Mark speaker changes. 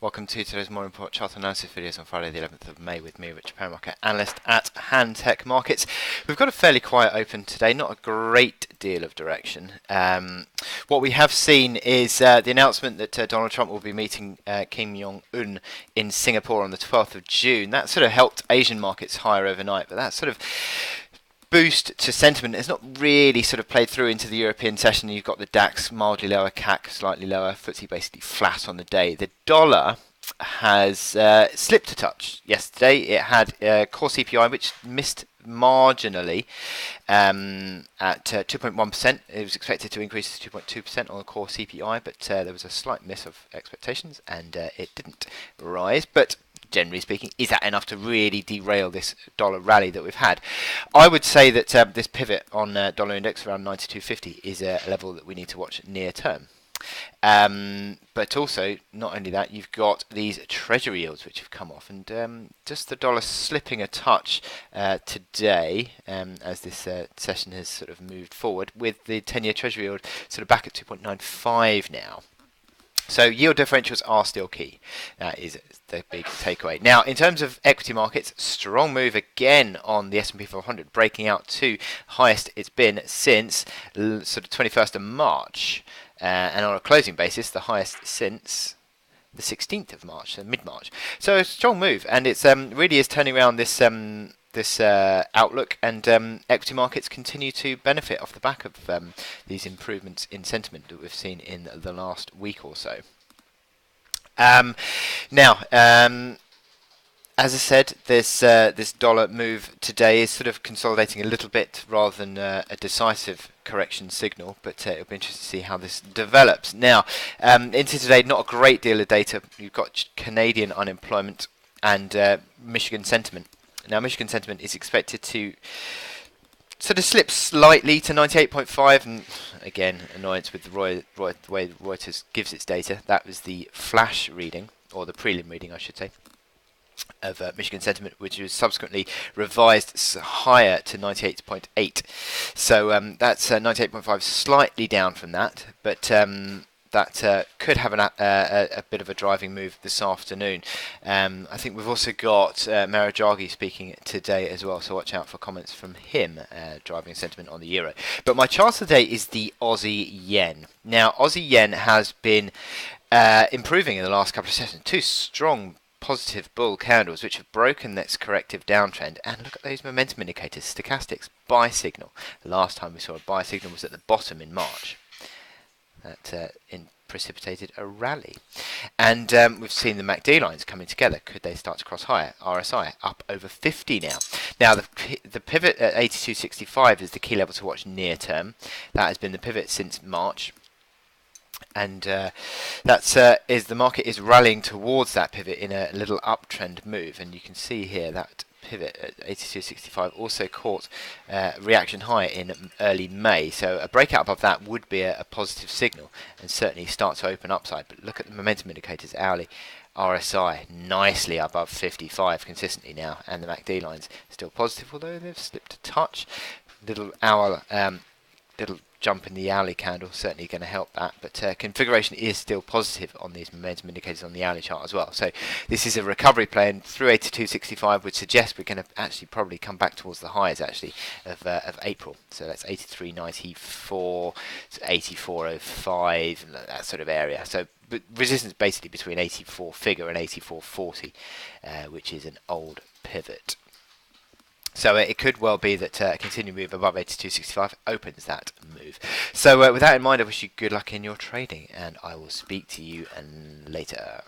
Speaker 1: Welcome to today's more important chart analysis videos on Friday the 11th of May with me, Rich Perry, market analyst at Hantec Markets. We've got a fairly quiet open today, not a great deal of direction. What we have seen is the announcement that Donald Trump will be meeting Kim Jong-un in Singapore on the 12th of June. That sort of helped Asian markets higher overnight, but that sort of boost to sentiment has not really sort of played through into the European session. You've got the DAX mildly lower, CAC slightly lower, FTSE basically flat on the day. The dollar has slipped a touch yesterday. It had core CPI which missed marginally at 2.1%. It was expected to increase to 2.2% on the core CPI, but there was a slight miss of expectations and it didn't rise. But generally speaking, is that enough to really derail this dollar rally that we've had? I would say that this pivot on dollar index around 92.50 is a level that we need to watch near term. But also, not only that, you've got these treasury yields which have come off, and just the dollar slipping a touch today as this session has sort of moved forward, with the 10-year treasury yield sort of back at 2.95 now. So yield differentials are still key. That is the big takeaway. Now, in terms of equity markets, strong move again on the S&P 500, breaking out to highest it's been since sort of 21st of March. And on a closing basis, the highest since the 16th of March, so mid-March. So a strong move, and it's really is turning around this outlook, and equity markets continue to benefit off the back of these improvements in sentiment that we've seen in the last week or so. Now, as I said, this dollar move today is sort of consolidating a little bit rather than a decisive correction signal, but it'll be interesting to see how this develops. Now, into today, not a great deal of data. You've got Canadian unemployment and Michigan sentiment. Now, Michigan sentiment is expected to sort of slip slightly to 98.5, and again, annoyance with the way Reuters gives its data. That was the flash reading, or the prelim reading, I should say, of Michigan sentiment, which was subsequently revised higher to 98.8. So that's 98.5, slightly down from that, but that could have a bit of a driving move this afternoon. I think we've also got Mario Draghi speaking today as well, so watch out for comments from him driving sentiment on the euro. But my chart today is the Aussie yen. Now, Aussie yen has been improving in the last couple of sessions. Two strong positive bull candles which have broken this corrective downtrend, and look at those momentum indicators. Stochastics buy signal. The last time we saw a buy signal was at the bottom in March. That precipitated a rally, and we've seen the MACD lines coming together. Could they start to cross higher? RSI up over 50 now. Now the pivot at 82.65 is the key level to watch near term. That has been the pivot since March, and that's is the market is rallying towards that pivot in a little uptrend move, and you can see here that pivot at 82.65 also caught reaction high in early May, so a breakout above that would be a positive signal and certainly start to open upside. But look at the momentum indicators. Hourly RSI nicely above 55 consistently now, and the MACD lines still positive, although they've slipped a touch. Little jump in the hourly candle certainly going to help that, but configuration is still positive on these momentum indicators on the hourly chart as well. So this is a recovery play, and through 82.65 would suggest we're going to actually probably come back towards the highs actually of April. So that's 83.94 to 84.05, that sort of area. So but resistance basically between 84 figure and 84.40, which is an old pivot. So it could well be that a continued move above 82.65 opens that move. So with that in mind, I wish you good luck in your trading, and I will speak to you later.